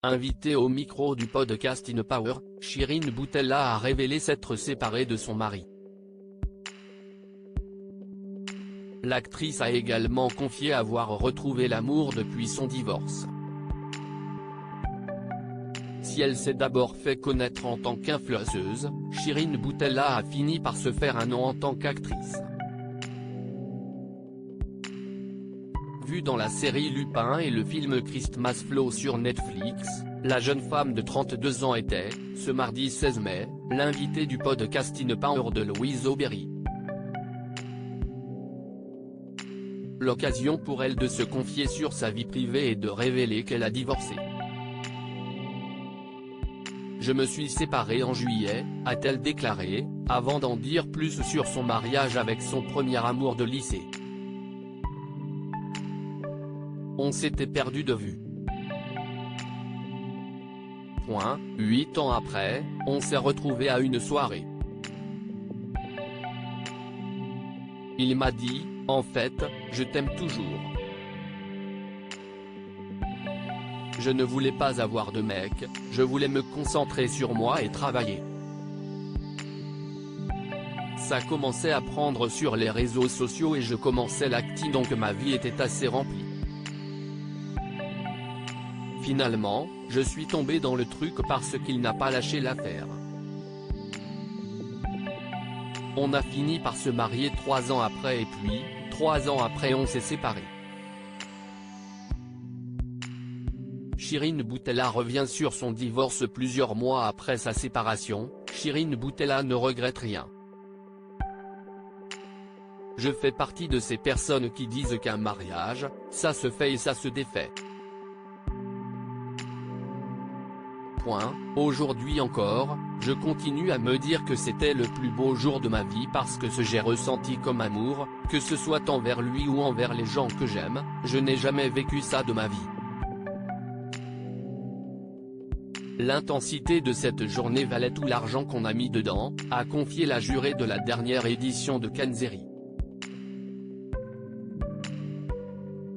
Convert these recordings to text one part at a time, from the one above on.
Invitée au micro du podcast InPower, Chirine Boutella a révélé s'être séparée de son mari. L'actrice a également confié avoir retrouvé l'amour depuis son divorce. Si elle s'est d'abord fait connaître en tant qu'influenceuse, Chirine Boutella a fini par se faire un nom en tant qu'actrice. Vue dans la série Lupin et le film Christmas Flow sur Netflix, la jeune femme de 32 ans était, ce mardi 16 mai, l'invitée du podcast InPower de Louise Aubéry. L'occasion pour elle de se confier sur sa vie privée et de révéler qu'elle a divorcé. Je me suis séparée en juillet, a-t-elle déclaré, avant d'en dire plus sur son mariage avec son premier amour de lycée. On s'était perdu de vue. 8 ans après, on s'est retrouvés à une soirée. Il m'a dit, en fait, je t'aime toujours. Je ne voulais pas avoir de mec, je voulais me concentrer sur moi et travailler. Ça commençait à prendre sur les réseaux sociaux et je commençais l'acting donc ma vie était assez remplie. Finalement, je suis tombé dans le truc parce qu'il n'a pas lâché l'affaire. On a fini par se marier 3 ans après et puis, 3 ans après on s'est séparés. Chirine Boutella revient sur son divorce plusieurs mois après sa séparation. Chirine Boutella ne regrette rien. Je fais partie de ces personnes qui disent qu'un mariage, ça se fait et ça se défait. Aujourd'hui encore, je continue à me dire que c'était le plus beau jour de ma vie parce que ce j'ai ressenti comme amour, que ce soit envers lui ou envers les gens que j'aime, je n'ai jamais vécu ça de ma vie. L'intensité de cette journée valait tout l'argent qu'on a mis dedans, a confié la jurée de la dernière édition de Cannes-Série.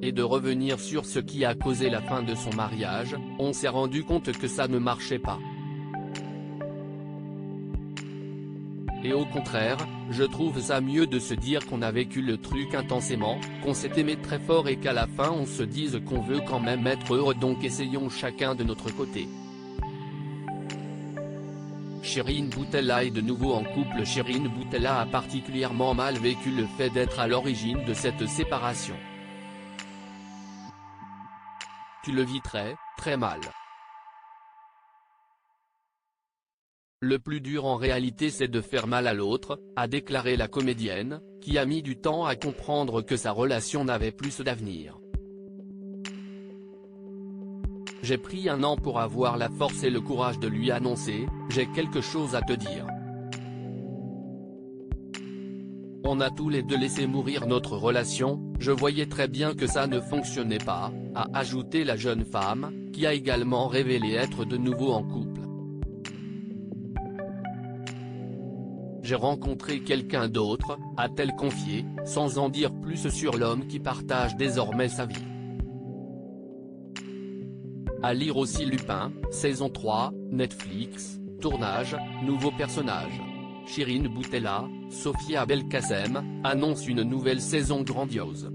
Et de revenir sur ce qui a causé la fin de son mariage, on s'est rendu compte que ça ne marchait pas. Et au contraire, je trouve ça mieux de se dire qu'on a vécu le truc intensément, qu'on s'est aimé très fort et qu'à la fin on se dise qu'on veut quand même être heureux donc essayons chacun de notre côté. Chirine Boutella est de nouveau en couple. Chirine Boutella a particulièrement mal vécu le fait d'être à l'origine de cette séparation. Tu le vis très mal. Le plus dur en réalité c'est de faire mal à l'autre, a déclaré la comédienne, qui a mis du temps à comprendre que sa relation n'avait plus d'avenir. J'ai pris 1 an pour avoir la force et le courage de lui annoncer, j'ai quelque chose à te dire. On a tous les deux laissé mourir notre relation, je voyais très bien que ça ne fonctionnait pas, a ajouté la jeune femme, qui a également révélé être de nouveau en couple. J'ai rencontré quelqu'un d'autre, a-t-elle confié, sans en dire plus sur l'homme qui partage désormais sa vie. À lire aussi Lupin, saison 3, Netflix, tournage, nouveau personnage. Chirine Boutella, Sofia Belkacem, annonce une nouvelle saison grandiose.